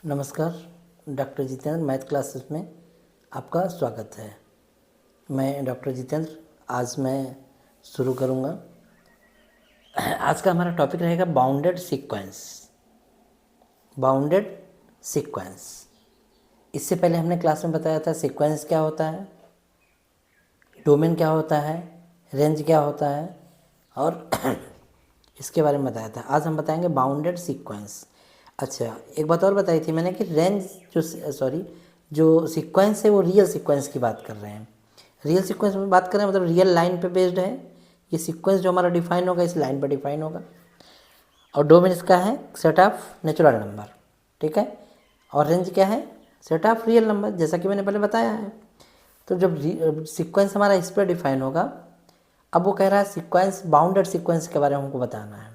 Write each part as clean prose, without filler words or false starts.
नमस्कार, doctor Jitendra math classes में आपका स्वागत है। मैं डॉक्टर जितेंद्र आज मैं शुरू करूँगा। आज का हमारा टॉपिक रहेगा बाउंडेड सीक्वेंस। बाउंडेड सीक्वेंस, इससे पहले हमने क्लास में बताया था सीक्वेंस क्या होता है, डोमेन क्या होता है, रेंज क्या होता है और इसके बारे में बताया था। आज हम बताएंगे बाउंडेड सीक्वेंस। अच्छा, एक बात और बताई थी मैंने कि रेंज जो सीक्वेंस है वो रियल सीक्वेंस की बात कर रहे हैं। रियल सीक्वेंस में बात कर रहे हैं मतलब रियल लाइन पे बेस्ड है। ये सीक्वेंस जो हमारा डिफाइन होगा इस लाइन पर डिफाइन होगा। और डोमेन इसका है सेट ऑफ नेचुरल नंबर, ठीक है। और रेंज क्या है? सेट ऑफ रियल नंबर, जैसा कि मैंने पहले बताया है। तो जब सीक्वेंस हमारा इस पर डिफाइन होगा, अब वो कह रहा है सीक्वेंस, बाउंडेड सीक्वेंस के बारे में हमको बताना है।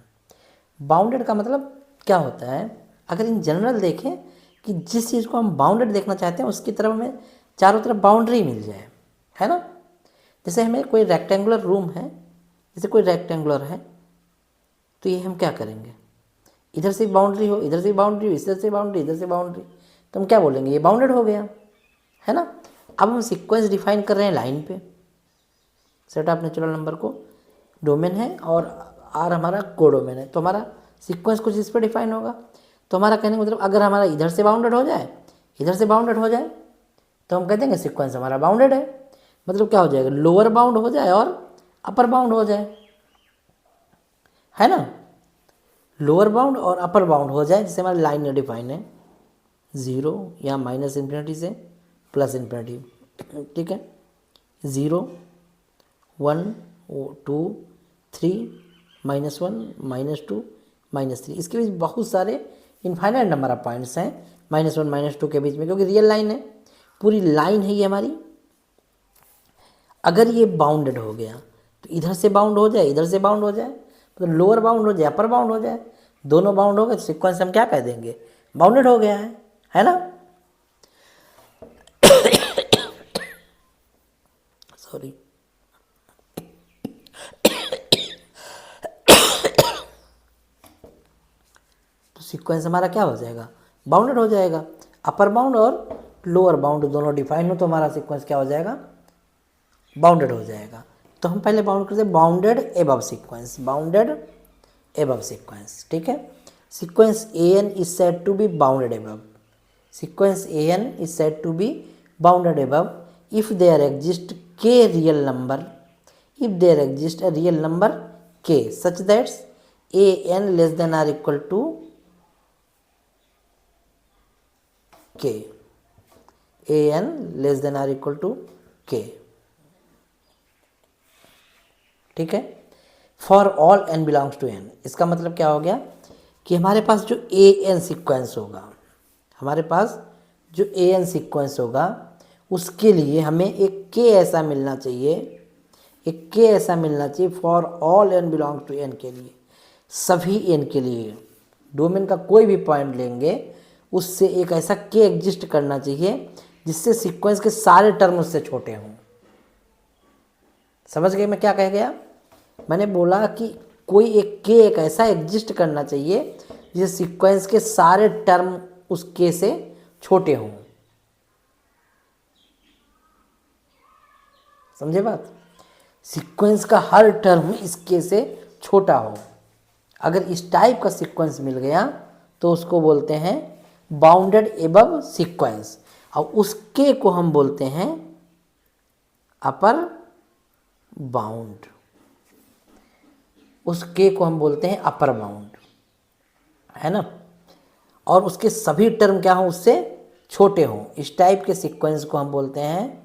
बाउंडेड का मतलब क्या होता है? अगर इन जनरल देखें कि जिस चीज़ को हम बाउंडेड देखना चाहते हैं उसकी तरफ हमें चारों तरफ बाउंड्री मिल जाए, है ना। जैसे हमें कोई रेक्टेंगुलर रूम है, जैसे कोई रेक्टेंगुलर है, तो ये हम क्या करेंगे? इधर से बाउंड्री हो, इधर से बाउंड्री हो, इधर से बाउंड्री, इधर से बाउंड्री, तो हम क्या बोलेंगे? ये बाउंडेड हो गया, है ना। अब हम सीक्वेंस डिफाइन कर रहे हैं लाइन पे। सेट ऑफ नेचुरल नंबर को डोमेन है और आर हमारा कोडोमेन है, तो हमारा सीक्वेंस कुछ इस पर डिफाइन होगा। तो हमारा कहने का मतलब अगर हमारा इधर से बाउंडेड हो जाए, इधर से बाउंडेड हो जाए, तो हम कह देंगे सीक्वेंस हमारा बाउंडेड है। मतलब क्या हो जाएगा? लोअर बाउंड हो जाए और अपर बाउंड हो जाए, है ना। लोअर बाउंड और अपर बाउंड हो जाए, जैसे हमारी लाइन में डिफाइन है 0 या माइनस इन्फिनिटी से प्लस इन्फिनिटी, ठीक है। 0 1 2 3 -1 -2 -3, इसके बीच बहुत सारे इनफाइनाइट नंबर ऑफ पॉइंट्स हैं -1 -2 के बीच में, क्योंकि रियल लाइन है, पूरी लाइन है ये हमारी। अगर ये बाउंडेड हो गया तो इधर से बाउंड हो जाए, इधर से बाउंड हो जाए, तो लोअर बाउंड हो जाए, अपर बाउंड हो जाए, दोनों बाउंड हो गए तो सीक्वेंस हम क्या कह देंगे? बाउंडेड हो गया है ना। सॉरी। तो सीक्वेंस हमारा क्या हो जाएगा? बाउंडेड हो जाएगा। अपर बाउंड और लोअर बाउंड दोनों डिफाइन हो तो हमारा सीक्वेंस क्या हो जाएगा? बाउंडेड हो जाएगा। तो हम पहले बाउंड करते हैं bounded above sequence, bounded above sequence, ठीक है। Sequence n is said to be bounded above, sequence n is said to be bounded above if there exist k real number, if there exists a real number k such that a n less than or equal to k, a n less than or equal to k, ठीक है। For all n belongs to n, इसका मतलब क्या हो गया कि हमारे पास जो a n सीक्वेंस होगा, हमारे पास जो a n सीक्वेंस होगा उसके लिए हमें एक k ऐसा मिलना चाहिए, एक k ऐसा मिलना चाहिए for all n belongs to n के लिए, सभी n के लिए। डोमेन का कोई भी पॉइंट लेंगे उससे एक ऐसा k एग्जिस्ट करना चाहिए जिससे सीक्वेंस के सारे टर्म उससे छोटे हों। समझ गए मैं क्या कह गया? मैंने बोला कि कोई एक k एक ऐसा एग्जिस्ट करना चाहिए जिससे सीक्वेंस के सारे टर्म उस k से छोटे हों। समझे बात? सीक्वेंस का हर टर्म इस k से छोटा हो। अगर इस टाइप का सीक्वेंस मिल गया तो उसको बोलते हैं बाउंडेड एबव सीक्वेंस, और उस k को हम बोलते हैं अपर बाउंड, उस k को हम बोलते हैं अपर बाउंड, है ना। और उसके सभी टर्म क्या हों? उससे छोटे हों। इस टाइप के सीक्वेंस को हम बोलते हैं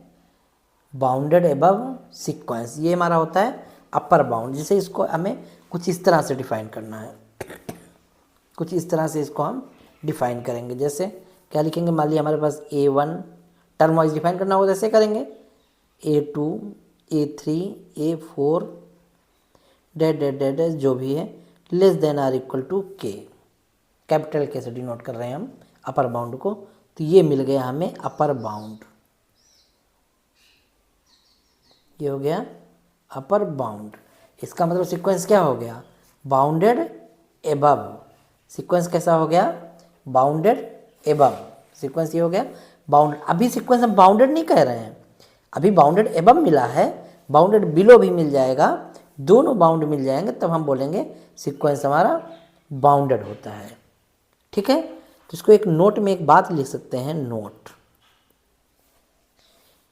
बाउंडेड एबव सीक्वेंस। ये हमारा होता है अपर बाउंड, जिसे इसको हमें कुछ इस तरह से डिफाइन करना है, कुछ इस तरह से इसको हम डिफाइन करेंगे। जैसे क्या लिखेंगे? मान लिया हमारे पास A1 टर्म वाइज डिफाइन करना होगा, जैसे करेंगे A2 A3 A4 date date date जो भी है less than or equal to k, capital K से डिनोट कर रहे हैं हम अपर बाउंड को। तो ये मिल गया हमें अपर बाउंड, ये हो गया अपर बाउंड। इसका मतलब सीक्वेंस क्या हो गया? Bounded above. सीक्वेंस कैसा हो गया? बाउंडेड एबव, सीक्वेंस ये हो गया बाउंड। अभी सीक्वेंस हम बाउंडेड नहीं कह रहे हैं, अभी बाउंडेड एबव मिला है, बाउंडेड बिलो भी मिल जाएगा, दोनों बाउंड मिल जाएंगे तब हम बोलेंगे सीक्वेंस हमारा बाउंडेड होता है। ठीक है, तो इसको एक नोट में एक बात लिख सकते हैं, note,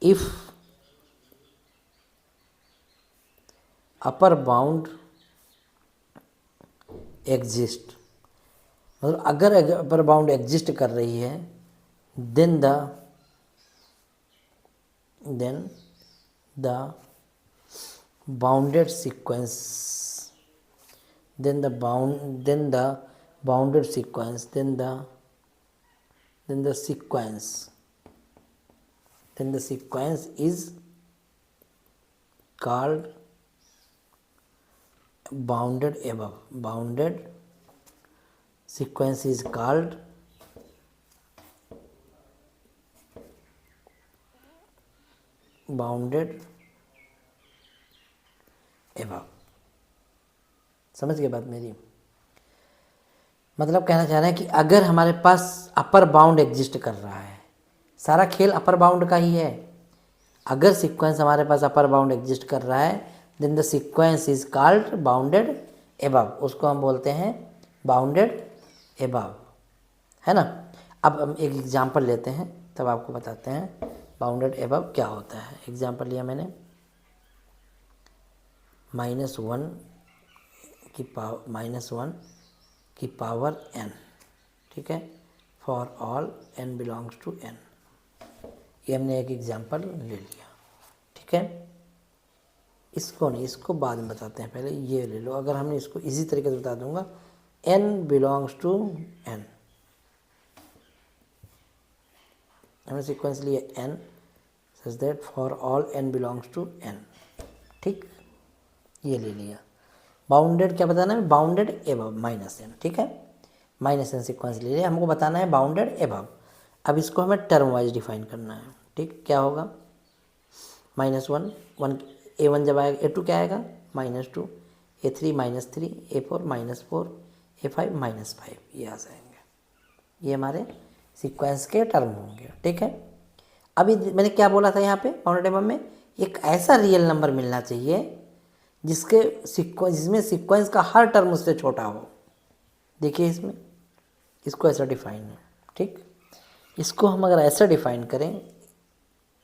if upper bound exist, मतलब अगर अपर बाउंड एग्जिस्ट कर रही है, then the bounded sequence, then the bounded sequence, then the sequence is called bounded above. Bounded sequence is called bounded above। समझ गए बात मेरी? मतलब कहना चाह रहे हैं कि अगर हमारे पास अपर बाउंड एग्जिस्ट कर रहा है, सारा खेल अपर बाउंड का ही है, अगर सीक्वेंस हमारे पास अपर बाउंड एग्जिस्ट कर रहा है, then the sequence is called bounded above, उसको हम बोलते हैं बाउंडेड एबव, है ना। अब हम एक एग्जांपल लेते हैं तब आपको बताते हैं बाउंडेड एबव क्या होता है। एग्जांपल लिया मैंने, -1 की पावर n, ठीक है, for all n belongs to n। ये हमने एक एग्जांपल ले लिया, ठीक है। इसको नहीं, इसको बाद में बताते हैं, पहले ये ले लो। अगर हमने इसको इसी तरीके से बता दूंगा, n बिलोंग्स टू n, हमने सीक्वेंस लिया n such that for all n belongs to n, ठीक, ये ले लिया। बाउंडेड क्या बताना है, बाउंडेड एबव -n, ठीक है, -n सीक्वेंस ले लिया, हमको बताना है बाउंडेड एबव। अब इसको हमें टर्म वाइज डिफाइन करना है, ठीक। क्या होगा, -1 A1 जब आएगा, A2 क्या आएगा, -2, A3 -3, A4 -4, A5 -5, ये आ जाएंगे, ये हमारे सीक्वेंस के टर्म होंगे, ठीक है। अभी मैंने क्या बोला था यहाँ पे बाउंडेड एबव में, एक ऐसा रियल नंबर मिलना चाहिए जिसमें सीक्वेंस का हर टर्म उससे छोटा हो। देखिए इसमें, इसको ऐसा डिफाइन है, ठीक। इसको हम अगर ऐसा डिफाइन करें,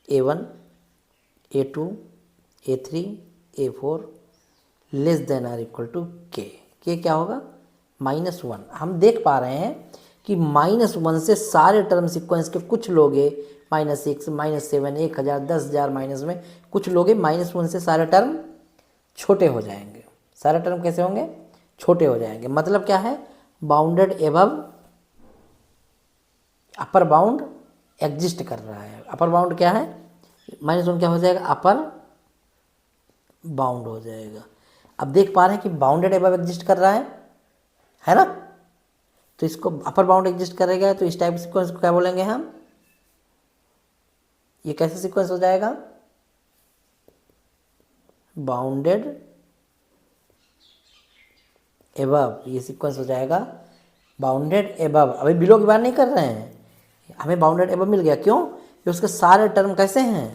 A1, A2, A3, A4 less than or equal to K क्या होगा, -1। हम देख पा रहे हैं कि -1 से सारे टर्म सीक्वेंस के कुछ लोगे -6, -7, 1000, 10,000 माइनस में कुछ लोगे, -1 से सारे टर्म छोटे हो जाएंगे। सारे टर्म कैसे होंगे, छोटे हो जाएंगे। मतलब क्या है, बाउंडेड एबव, अपर बाउंड एग्जिस्ट कर रहा है। अपर बाउंड क्या है, -1 क्या हो जाएगा, अपर बाउंड हो जाएगा। अब देख पा रहे हैं कि बाउंडेड एबव एग्जिस्ट कर रहा है ना, तो इसको अपर बाउंड एग्जिस्ट करेगा, तो इस टाइप सीक्वेंस को क्या बोलेंगे हम, ये कैसे सीक्वेंस हो जाएगा, बाउंडेड एबव, ये सीक्वेंस हो जाएगा बाउंडेड एबव। अभी बिलो की बात नहीं कर रहे हैं, हमें बाउंडेड एबव मिल गया, क्यों, कि उसके सारे टर्म कैसे हैं,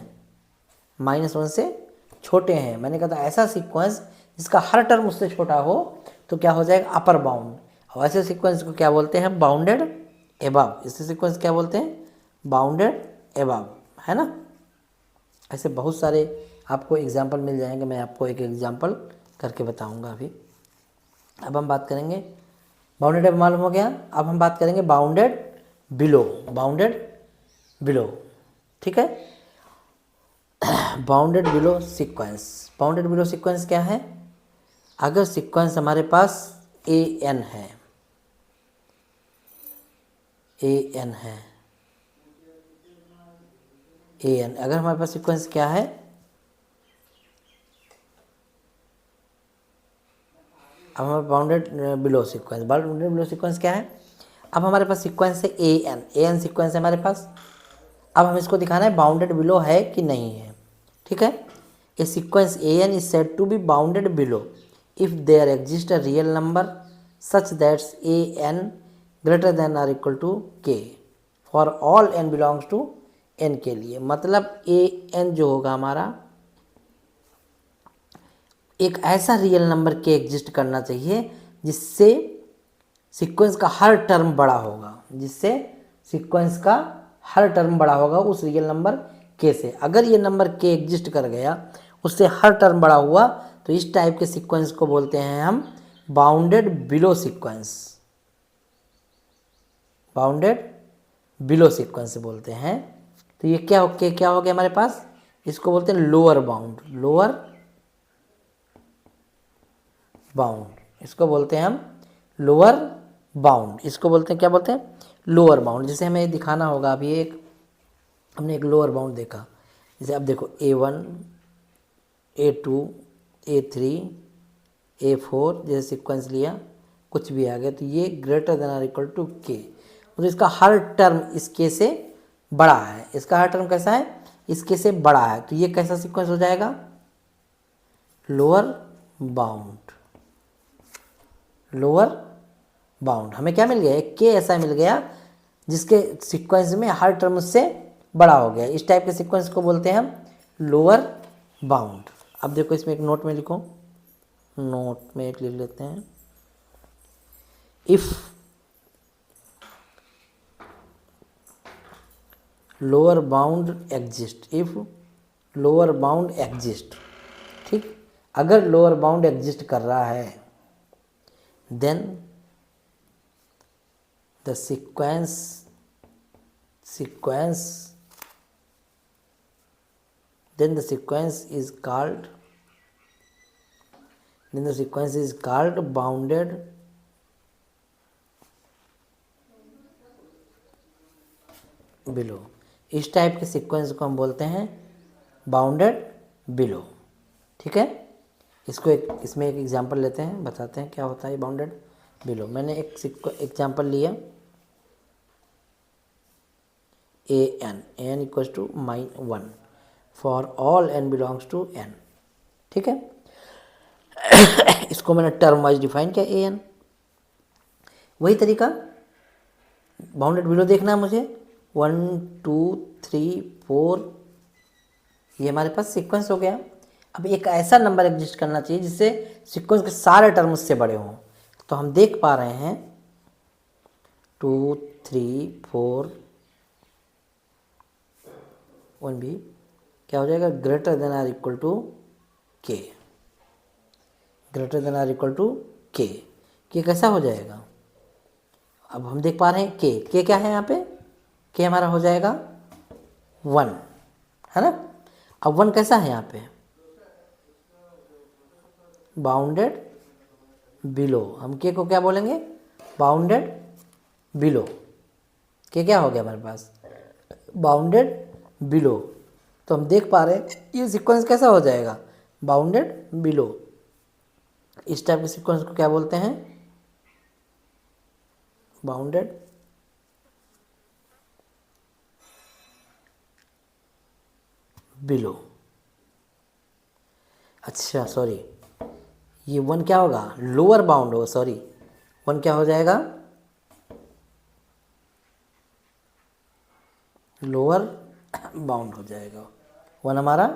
-1 से छोटे हैं। मैंने कहा था ऐसा सीक्वेंस जिसका हर टर्म उससे छोटा हो तो क्या हो जाएगा, अपर बाउंड। और ऐसे सीक्वेंस को क्या बोलते हैं, बाउंडेड एबव। इसे सीक्वेंस क्या बोलते हैं, बाउंडेड एबव, है ना। ऐसे बहुत सारे आपको एग्जाम्पल मिल जाएंगे, मैं आपको एक एग्जाम्पल करके बताऊंगा अभी। अब हम बात करेंगे, बाउंडेड एबव मालूम हो गया, अब हम बात करेंगे बाउंडेड बिलो। बाउंडेड बिलो, ठीक है, bounded below sequence. Bounded below sequence क्या है, अगर सीक्वेंस हमारे पास an है, an है, an, अगर हमारे पास सीक्वेंस क्या है, अब हमारे bounded below sequence, bounded below sequence क्या है, अब हमारे पास सीक्वेंस है an सीक्वेंस है हमारे पास। अब हम इसको दिखाना है बाउंडेड बिलो है कि नहीं है, ठीक है। A sequence an is said to be bounded below if there exist a real number such that's an greater than or equal to k। For all n belongs to n के लिए, मतलब an जो होगा हमारा एक ऐसा real number k exist करना चाहिए जिससे सीक्वेंस का हर टर्म बड़ा होगा, जिससे सीक्वेंस का हर टर्म बड़ा होगा उस रियल नंबर k से। अगर ये नंबर k एग्जिस्ट कर गया, उससे हर टर्म बड़ा हुआ, तो इस टाइप के सीक्वेंस को बोलते हैं हम bounded below sequence, bounded below sequence बोलते हैं। तो ये क्या हो गया हमारे पास, इसको बोलते हैं लोअर बाउंड, लोअर बाउंड, इसको बोलते हैं हम लोअर बाउंड, इसको बोलते हैं क्या बोलते हैं, लोअर बाउंड। जैसे हमें दिखाना होगा, अभी हमने एक लोअर बाउंड देखा, जैसे अब देखो A1 A2 A3 A4 जैसे सीक्वेंस लिया, कुछ भी आ गया, तो ये greater than or equal to k, मतलब इसका हर टर्म इस k से बड़ा है, इसका हर टर्म कैसा है, इस k से बड़ा है, तो ये कैसा सीक्वेंस हो जाएगा, लोअर बाउंड, लोअर बाउंड। हमें क्या मिल गया, एक k ऐसा मिल गया जिसके सीक्वेंस में हर टर्म उससे बड़ा हो गया, इस टाइप के सीक्वेंस को बोलते हैं हम लोअर बाउंड। अब देखो इसमें एक नोट में लिखो, नोट में एक लिख लेते हैं, if lower bound exist, if lower bound exist, ठीक, अगर लोअर बाउंड एग्जिस्ट कर रहा है, then the sequence is called bounded below. इस टाइप के सीक्वेंस को हम बोलते हैं बाउंडेड बिलो, ठीक है। इसमें एक एग्जांपल लेते हैं, बताते हैं क्या होता है बाउंडेड बिलो। मैंने एक एग्जांपल लिया, an equals to -1 for all n belongs to n, ठीक है। इसको मैंने टर्म वाइज डिफाइन किया an। वही तरीका बाउंडेड बिलो देखना है मुझे, 1 2 3 4, ये हमारे पास सीक्वेंस हो गया। अब एक ऐसा नंबर एग्जिस्ट करना चाहिए जिससे सीक्वेंस के सारे टर्म उससे बड़े हों। तो हम देख पा रहे हैं 2 3 4 1 भी क्या हो जाएगा, greater than or equal to k, greater than or equal to k, k कैसा हो जाएगा, अब हम देख पा रहे हैं k क्या है यहाँ पे, k हमारा हो जाएगा 1, है ना। अब 1 कैसा है यहाँ पे, बाउंडेड बिलो, हम k को क्या बोलेंगे, बाउंडेड बिलो, k क्या हो गया हमारे पास, बाउंडेड बिलो। तो हम देख पा रहे हैं ये सीक्वेंस कैसा हो जाएगा, बाउंडेड बिलो। इस टाइप के सीक्वेंस को क्या बोलते हैं, बाउंडेड बिलो। अच्छा सॉरी, ये 1 क्या होगा, लोअर बाउंड होगा, सॉरी 1 क्या हो जाएगा, लोअर बाउंड हो जाएगा, 1 हमारा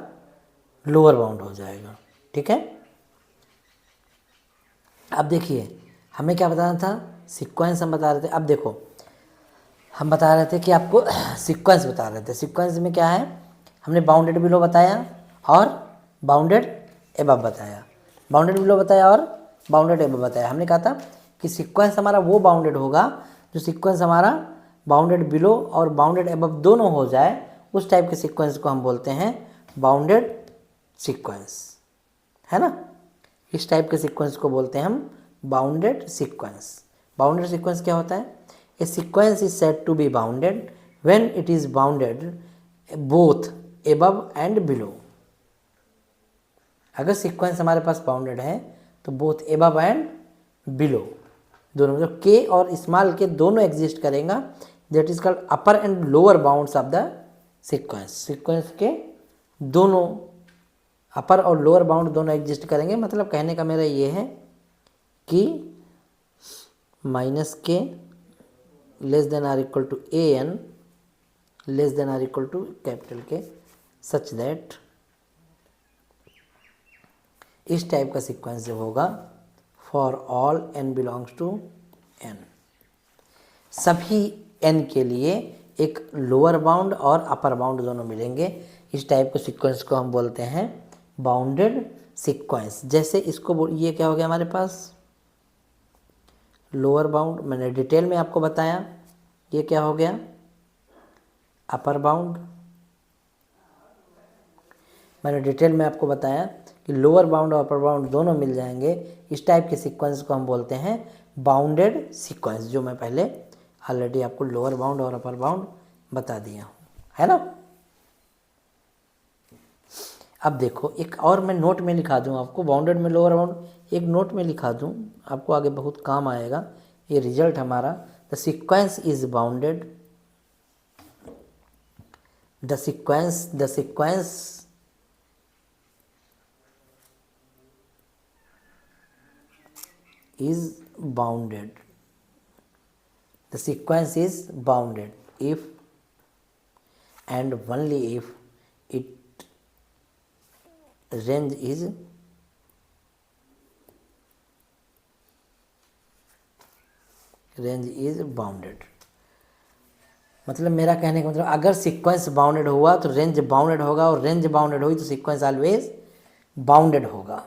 लोअर बाउंड हो जाएगा, ठीक है। अब देखिए हमें क्या बताना था, सीक्वेंस हम बता रहे थे। अब देखो हम बता रहे थे कि आपको सीक्वेंस बता रहे थे, सीक्वेंस में क्या है, हमने बाउंडेड बिलो बताया और बाउंडेड एबव बताया, बाउंडेड बिलो बताया और बाउंडेड एबव बताया। हमने कहा था कि सीक्वेंस हमारा वो बाउंडेड होगा जो सीक्वेंस हमारा बाउंडेड बिलो और बाउंडेड एबव दोनों हो जाए, उस टाइप के सीक्वेंस को हम बोलते हैं बाउंडेड सीक्वेंस, है ना। इस टाइप के सीक्वेंस को बोलते हैं हम बाउंडेड सीक्वेंस। बाउंडेड सीक्वेंस क्या होता है, a sequence is said to be bounded when it is bounded both above and below. अगर सीक्वेंस हमारे पास बाउंडेड है तो बोथ एबव एंड बिलो दोनों, मतलब के और स्मॉल के दोनों एग्जिस्ट करेगा, that is called upper and lower bounds of the sequence. Sequence के दोनों अपर और लोअर बाउंड दोनों एग्जिस्ट करेंगे। मतलब कहने का मेरा ये है कि -k less than or equal to an less than or equal to capital K, such that इस टाइप का सीक्वेंस जब होगा for all n belongs to n, सभी n के लिए एक लोअर बाउंड और अपर बाउंड दोनों मिलेंगे, इस टाइप के सीक्वेंस को हम बोलते हैं बाउंडेड सीक्वेंस। जैसे इसको ये क्या हो गया हमारे पास लोअर बाउंड, मैंने डिटेल में आपको बताया, ये क्या हो गया अपर बाउंड, मैंने डिटेल में आपको बताया कि लोअर बाउंड और अपर बाउंड दोनों मिल जाएंगे, इस टाइप के सीक्वेंस को हम बोलते हैं बाउंडेड सीक्वेंस, जो मैं पहले ऑलरेडी आपको लोअर बाउंड और अपर बाउंड बता दिया हूँ, है ना। अब देखो एक और मैं नोट में लिखा दूँ आपको, बाउंडेड में लोअर बाउंड एक नोट में लिखा दूँ, आपको आगे बहुत काम आएगा ये रिजल्ट हमारा। The sequence is bounded, the sequence is bounded, the sequence is bounded if and only if it range is bounded। मतलब मेरा कहने का मतलब अगर सीक्वेंस बाउंडेड हुआ तो रेंज बाउंडेड होगा, और रेंज बाउंडेड हुई तो सीक्वेंस ऑलवेज बाउंडेड होगा।